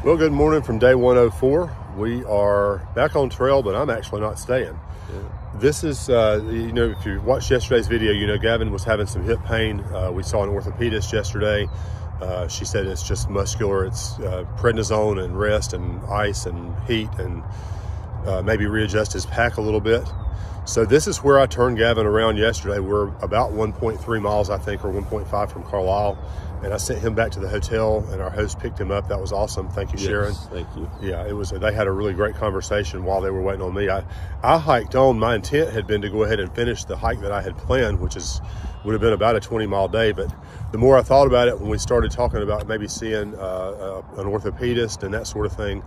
Well, good morning from day 104. We are back on trail, but I'm actually not staying. This is, if you watched yesterday's video, Gavin was having some hip pain. We saw an orthopedist yesterday. She said it's just muscular. It's prednisone and rest and ice and heat and maybe readjust his pack a little bit. So this is where I turned Gavin around yesterday. We're about 1.3 miles, I think, or 1.5 from Carlisle. And I sent him back to the hotel, and our host picked him up. That was awesome. Thank you, Sharon. Thank you. Yeah, it was. They had a really great conversation while they were waiting on me. I hiked on. My intent had been to go ahead and finish the hike that I had planned, which would have been about a 20-mile day. But the more I thought about it, when we started talking about maybe seeing an orthopedist and that sort of thing,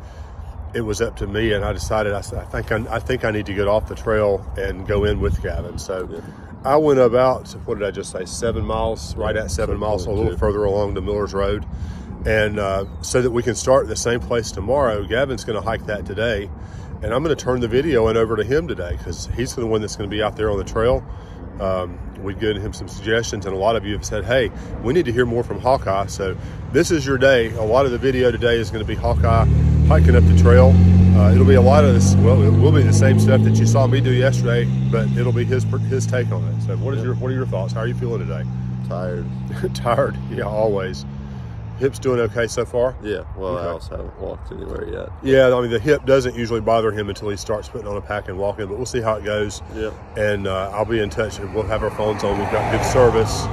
it was up to me, and I decided I think I need to get off the trail and go in with Gavin. So I went about, what did I just say, 7 miles, right at 7 miles, so a little further along the Millers Road. And so that we can start at the same place tomorrow, Gavin's going to hike that today. And I'm going to turn the video in over to him today because he's the one that's going to be out there on the trail. We've given him some suggestions, and a lot of you have said, hey, we need to hear more from Hawkeye. So this is your day. A lot of the video today is going to be Hawkeye hiking up the trail. It'll be a lot of this, well, it will be the same stuff that you saw me do yesterday, but it'll be his take on it. So what are your thoughts? How are you feeling today? Tired. Tired, yeah, always. Hip's doing okay so far? Yeah, well, okay. I also haven't walked anywhere yet. Yeah, I mean, the hip doesn't usually bother him until he starts putting on a pack and walking, but we'll see how it goes. Yeah. And I'll be in touch, and we'll have our phones on. We've got good service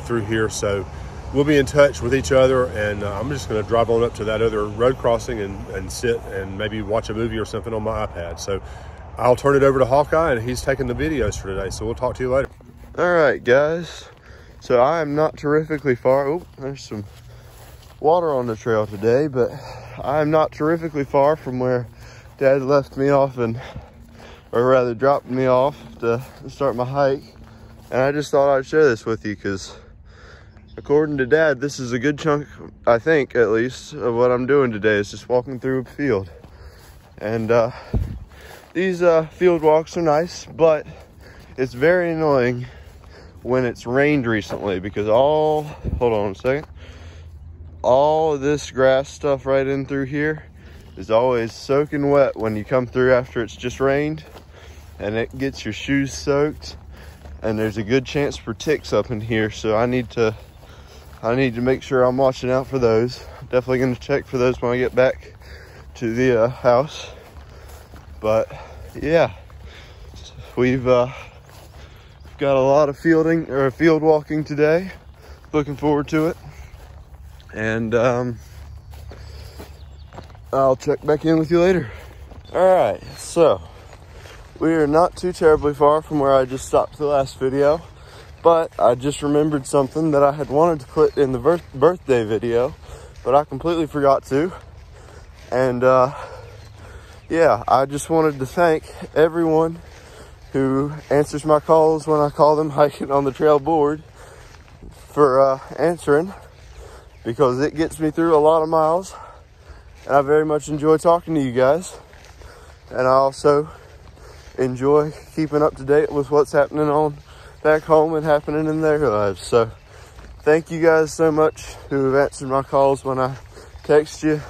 through here, so we'll be in touch with each other. And I'm just going to drive on up to that other road crossing and sit and maybe watch a movie or something on my iPad. So I'll turn it over to Hawkeye, and he's taking the videos for today. So we'll talk to you later. All right, guys. So I am not terrifically far. Oh, there's some water on the trail today, but I'm not terrifically far from where Dad left me off, or rather dropped me off to start my hike. And I just thought I'd share this with you because according to Dad, this is a good chunk, I think at least, of what I'm doing today is just walking through a field. And these field walks are nice, but it's very annoying when it's rained recently because hold on a second, all of this grass stuff right in through here is always soaking wet when you come through after it's just rained, and it gets your shoes soaked, and there's a good chance for ticks up in here. So I need to make sure I'm watching out for those. Definitely going to check for those when I get back to the house. But yeah, we've got a lot of field walking today. Looking forward to it. And I'll check back in with you later. All right, so we are not too terribly far from where I just stopped the last video, but I just remembered something that I had wanted to put in the birthday video, but I completely forgot to. And yeah, I just wanted to thank everyone who answers my calls when I call them hiking on the trail board for answering, because it gets me through a lot of miles, and I very much enjoy talking to you guys. And I also enjoy keeping up to date with what's happening on back home and happening in their lives. So thank you guys so much who have answered my calls when I text you,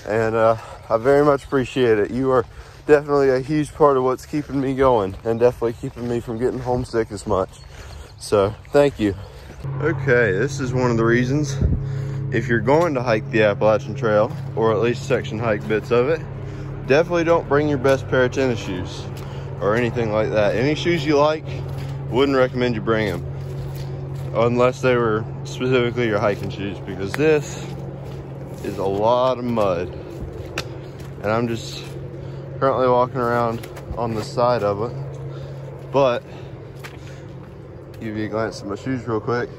and I very much appreciate it. You are definitely a huge part of what's keeping me going and definitely keeping me from getting homesick as much. So thank you. Okay, this is one of the reasons, if you're going to hike the Appalachian Trail, or at least section hike bits of it, definitely don't bring your best pair of tennis shoes or anything like that. Any shoes you like, wouldn't recommend you bring them unless they were specifically your hiking shoes, because this is a lot of mud. And I'm just currently walking around on the side of it, but give you a glance at my shoes real quick.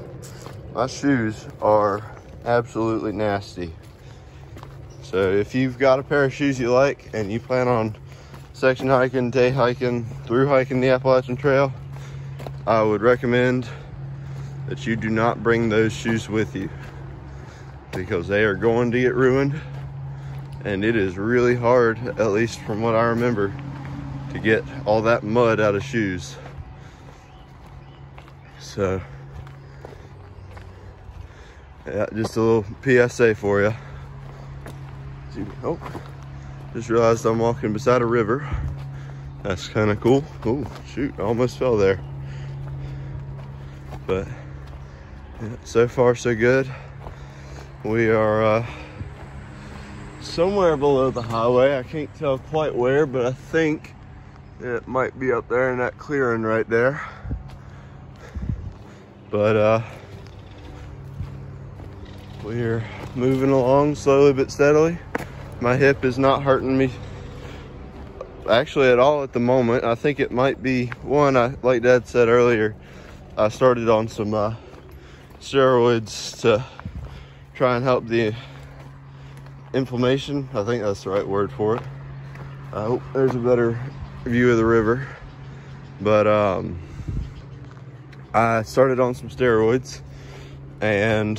My shoes are absolutely nasty. So if you've got a pair of shoes you like and you plan on section hiking, day hiking, through hiking the Appalachian Trail, I would recommend that you do not bring those shoes with you, because they are going to get ruined, and it is really hard, at least from what I remember, to get all that mud out of shoes. So yeah, just a little PSA for you. Excuse me. Oh, just realized I'm walking beside a river. That's kind of cool. Oh, shoot, I almost fell there. But yeah, so far so good. We are somewhere below the highway. I can't tell quite where, but I think it might be up there in that clearing right there. But we're moving along slowly but steadily. My hip is not hurting me actually at all at the moment. I think it might be one, like Dad said earlier, I started on some steroids to try and help the inflammation. I think that's the right word for it. I hope there's a better view of the river. But I started on some steroids, and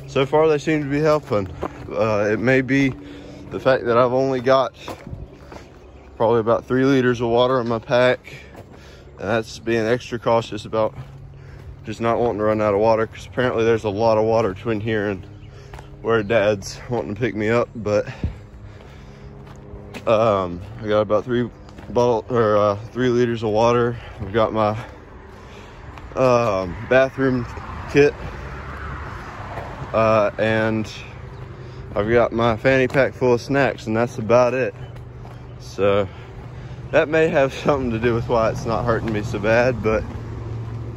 so far they seem to be helping. It may be the fact that I've only got probably about 3 liters of water in my pack, and that's being extra cautious about just not wanting to run out of water, because apparently there's a lot of water between here and where Dad's wanting to pick me up. But I got about 3 liters of water. I've got my bathroom kit, and I've got my fanny pack full of snacks, and that's about it. So that may have something to do with why it's not hurting me so bad, but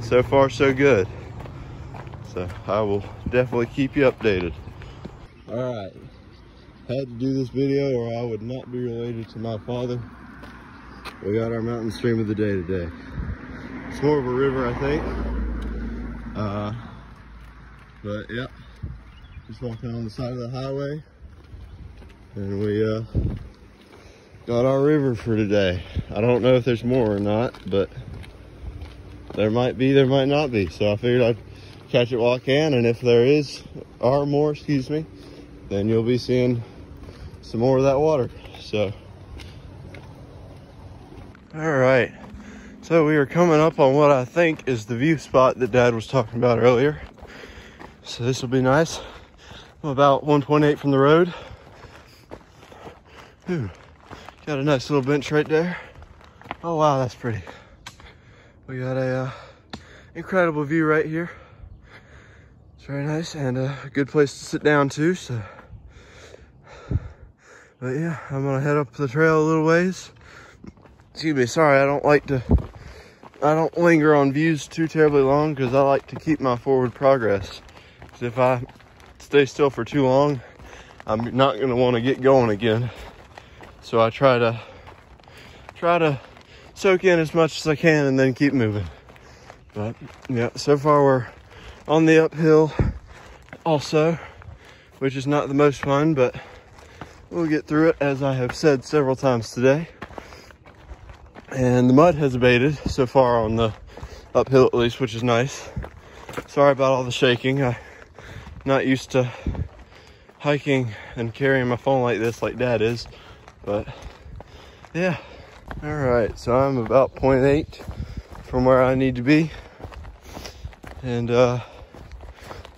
so far so good. So I will definitely keep you updated. All right, had to do this video or I would not be related to my father. We got our mountain stream of the day today. It's more of a river, I think. But yeah, just walking on the side of the highway, and we got our river for today. I don't know if there's more or not, but there might be, there might not be. So I figured I'd catch it while I can, and if there are more, excuse me, then you'll be seeing some more of that water. So, all right. So we are coming up on what I think is the view spot that Dad was talking about earlier. So this will be nice. I'm about 1.8 from the road. Ooh, got a nice little bench right there. Oh wow, that's pretty. We got a incredible view right here. It's very nice, and a good place to sit down too. So, but yeah, I'm gonna head up the trail a little ways. Excuse me, sorry, I don't linger on views too terribly long, because I like to keep my forward progress. Because if I stay still for too long, I'm not gonna want to get going again. So I try to soak in as much as I can and then keep moving. But yeah, so far we're on the uphill also, which is not the most fun, but we'll get through it, as I have said several times today. And the mud has abated so far on the uphill, at least, which is nice. Sorry about all the shaking. I'm not used to hiking and carrying my phone like this, like Dad is, but yeah. All right, so I'm about 0.8 from where I need to be, and yeah,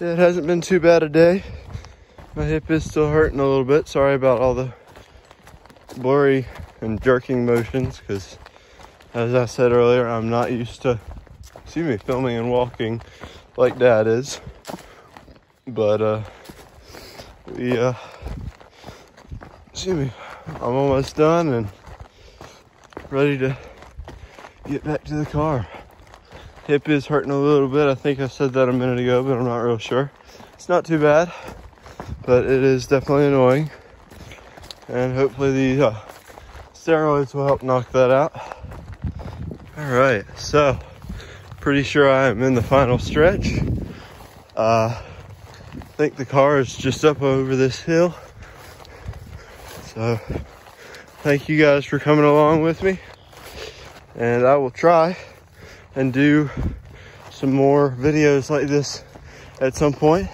it hasn't been too bad a day. My hip is still hurting a little bit. Sorry about all the blurry and jerking motions, because as I said earlier, I'm not used to, filming and walking like Dad is. But I'm almost done and ready to get back to the car. Hip is hurting a little bit. I think I said that a minute ago, but I'm not real sure. It's not too bad, but it is definitely annoying. And hopefully the steroids will help knock that out. All right, so pretty sure I am in the final stretch. I think the car is just up over this hill. So thank you guys for coming along with me, and I will try and do some more videos like this at some point.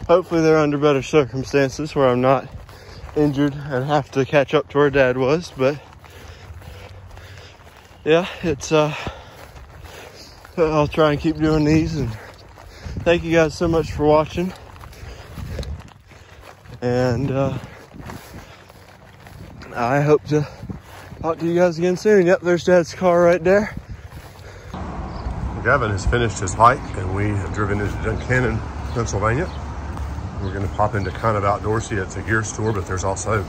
Hopefully they're under better circumstances where I'm not injured and have to catch up to where Dad was. But yeah, it's I'll try and keep doing these, and thank you guys so much for watching. And I hope to talk to you guys again soon. Yep, there's Dad's car right there. Gavin has finished his hike and we have driven into Duncannon, Pennsylvania. We're gonna pop into Kind of Outdoorsy. It's a gear store, but there's also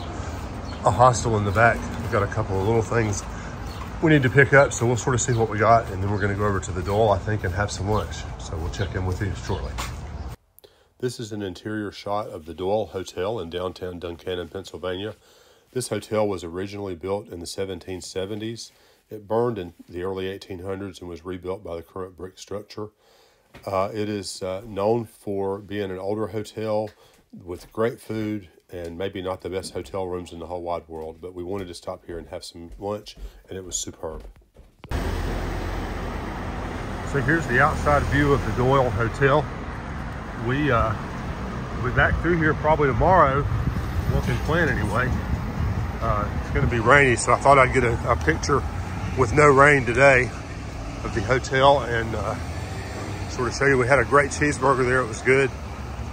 a hostel in the back. We've got a couple of little things we need to pick up, so we'll sort of see what we got, and then we're gonna go over to the Dole, I think, and have some lunch. So we'll check in with you shortly. This is an interior shot of the Dole Hotel in downtown Duncannon, Pennsylvania. This hotel was originally built in the 1770s. It burned in the early 1800s and was rebuilt by the current brick structure. It is known for being an older hotel with great food and maybe not the best hotel rooms in the whole wide world, but we wanted to stop here and have some lunch, and it was superb. So here's the outside view of the Doyle Hotel. We'll be back through here probably tomorrow, looking plan anyway. It's going to be rainy, so I thought I'd get a picture with no rain today of the hotel and sort of show you. We had a great cheeseburger there, it was good.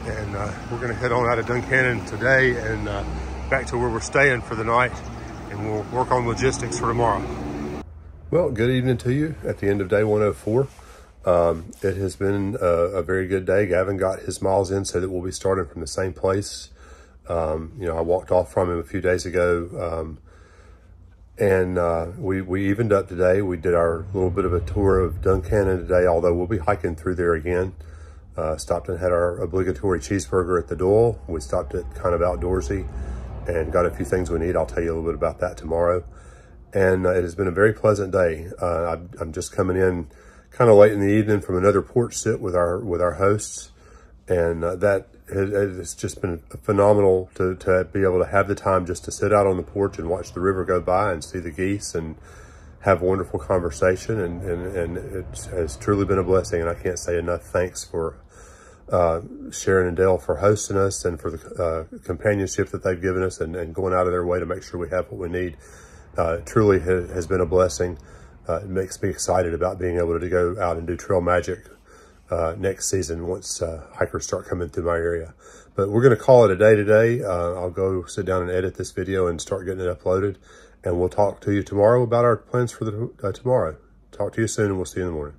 And we're going to head on out of Duncannon today and back to where we're staying for the night, and we'll work on logistics for tomorrow. Well, good evening to you at the end of day 104. It has been a very good day. Gavin got his miles in so that we'll be starting from the same place. You know, I walked off from him a few days ago, and we evened up today. We did our little bit of a tour of Duncannon today, although we'll be hiking through there again. Stopped and had our obligatory cheeseburger at the Dole. We stopped at Kind of Outdoorsy and got a few things we need. I'll tell you a little bit about that tomorrow. And it has been a very pleasant day. I'm just coming in kind of late in the evening from another porch sit with our hosts, and it's just been phenomenal to be able to have the time just to sit out on the porch and watch the river go by and see the geese and have wonderful conversation, and it has truly been a blessing, and I can't say enough thanks for Sharon and Dale for hosting us and for the companionship that they've given us and going out of their way to make sure we have what we need. Truly has been a blessing. It makes me excited about being able to go out and do Trail Magic next season once hikers start coming through my area. But we're going to call it a day today. I'll go sit down and edit this video and start getting it uploaded. And we'll talk to you tomorrow about our plans for tomorrow. Talk to you soon, and we'll see you in the morning.